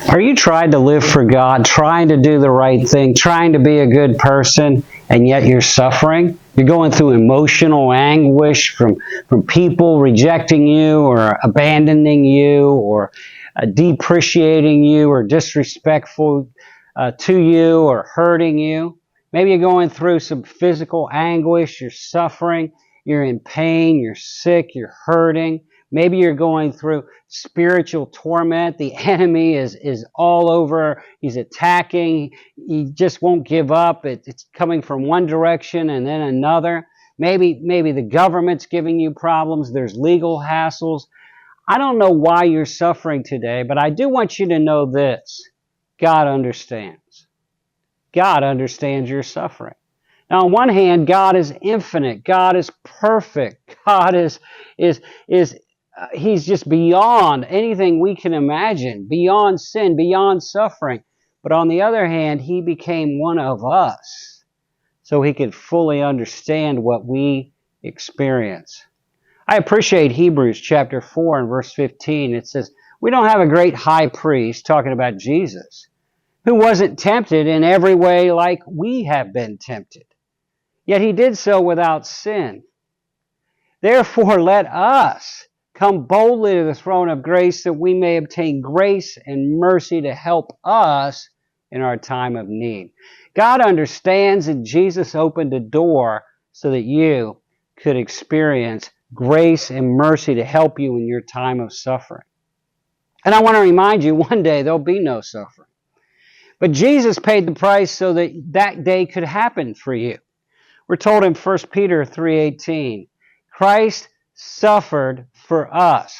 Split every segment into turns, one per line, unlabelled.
Are you trying to live for God, trying to do the right thing, trying to be a good person, and yet you're suffering? You're going through emotional anguish from people rejecting you or abandoning you or depreciating you or disrespectful to you or hurting you. Maybe you're going through some physical anguish, you're suffering, you're in pain, you're sick, you're hurting. Maybe you're going through spiritual torment. The enemy is all over. He's attacking. He just won't give up. It's coming from one direction and then another. Maybe the government's giving you problems. There's legal hassles. I don't know why you're suffering today, but I do want you to know this. God understands. God understands your suffering. Now, on one hand, God is infinite. God is perfect. God is He's just beyond anything we can imagine, beyond sin, beyond suffering. But on the other hand, He became one of us so He could fully understand what we experience. I appreciate Hebrews chapter 4 and verse 15. It says, we don't have a great high priest, talking about Jesus, who wasn't tempted in every way like we have been tempted. Yet He did so without sin. Therefore, let us come boldly to the throne of grace that we may obtain grace and mercy to help us in our time of need. God understands, and Jesus opened a door so that you could experience grace and mercy to help you in your time of suffering. And I want to remind you, one day there'll be no suffering. But Jesus paid the price so that that day could happen for you. We're told in 1 Peter 3:18, Christ suffered for us.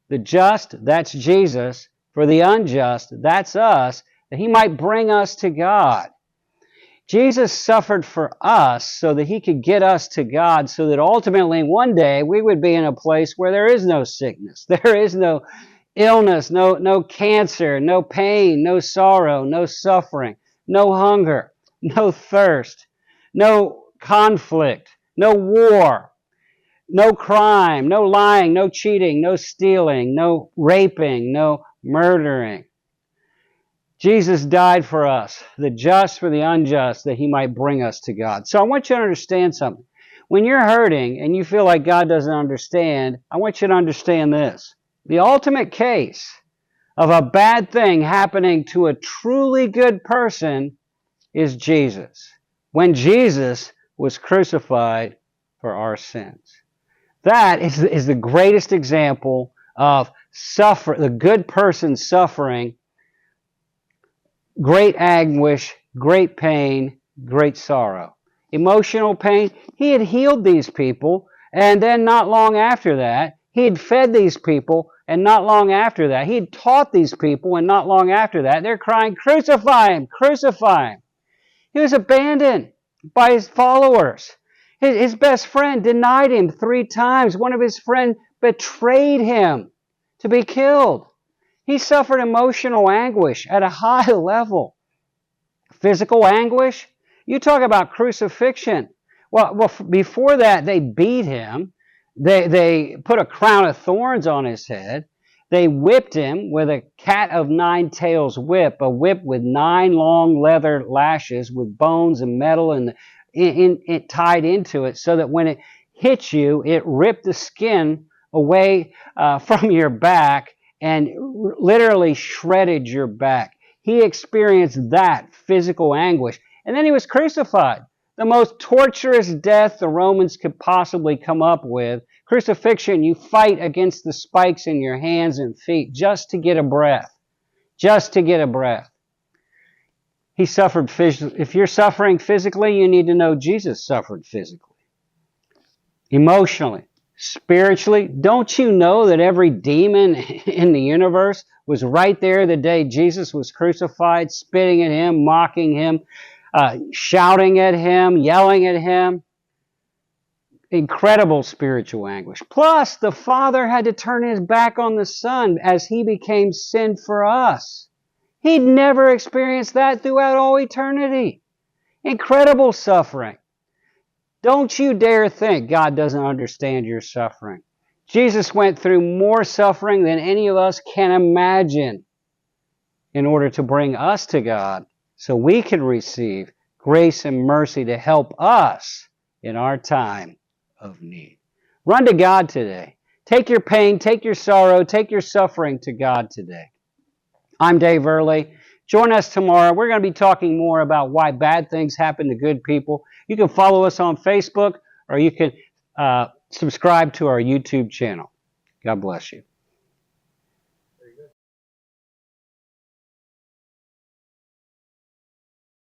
The just, that's Jesus. For the unjust, that's us, that He might bring us to God. Jesus suffered for us so that He could get us to God, so that ultimately one day we would be in a place where there is no sickness, there is no illness, no cancer, no pain, no sorrow, no suffering, no hunger, no thirst, no conflict, no war, no crime, no lying, no cheating, no stealing, no raping, no murdering. Jesus died for us, the just for the unjust, that He might bring us to God. So I want you to understand something. When you're hurting and you feel like God doesn't understand, I want you to understand this. The ultimate case of a bad thing happening to a truly good person is Jesus. When Jesus was crucified for our sins. That is the greatest example of the good person suffering great anguish, great pain, great sorrow. Emotional pain, He had healed these people, and then not long after that, He had fed these people, and not long after that, He had taught these people, and not long after that, they're crying, crucify Him, crucify Him. He was abandoned by His followers. His best friend denied Him 3 times. One of His friends betrayed Him to be killed. He suffered emotional anguish at a high level. Physical anguish? You talk about crucifixion. Well, before that, they beat Him. They put a crown of thorns on His head. They whipped Him with a cat of 9 tails whip, a whip with 9 long leather lashes with bones and metal and it tied into it, so that when it hit you, it ripped the skin away from your back and literally shredded your back. He experienced that physical anguish. And then He was crucified. The most torturous death the Romans could possibly come up with. Crucifixion, you fight against the spikes in your hands and feet just to get a breath. Just to get a breath. He suffered physically. If you're suffering physically, you need to know Jesus suffered physically. Emotionally. Spiritually, don't you know that every demon in the universe was right there the day Jesus was crucified, spitting at Him, mocking Him, shouting at Him, yelling at Him? Incredible spiritual anguish. Plus, the Father had to turn His back on the Son as He became sin for us. He'd never experienced that throughout all eternity. Incredible suffering. Don't you dare think God doesn't understand your suffering. Jesus went through more suffering than any of us can imagine. in order to bring us to God so we can receive grace and mercy to help us in our time of need. Run to God today. Take your pain, take your sorrow, take your suffering to God today. I'm Dave Early. Join us tomorrow. We're going to be talking more about why bad things happen to good people. You can follow us on Facebook, or you can subscribe to our YouTube channel. God bless you.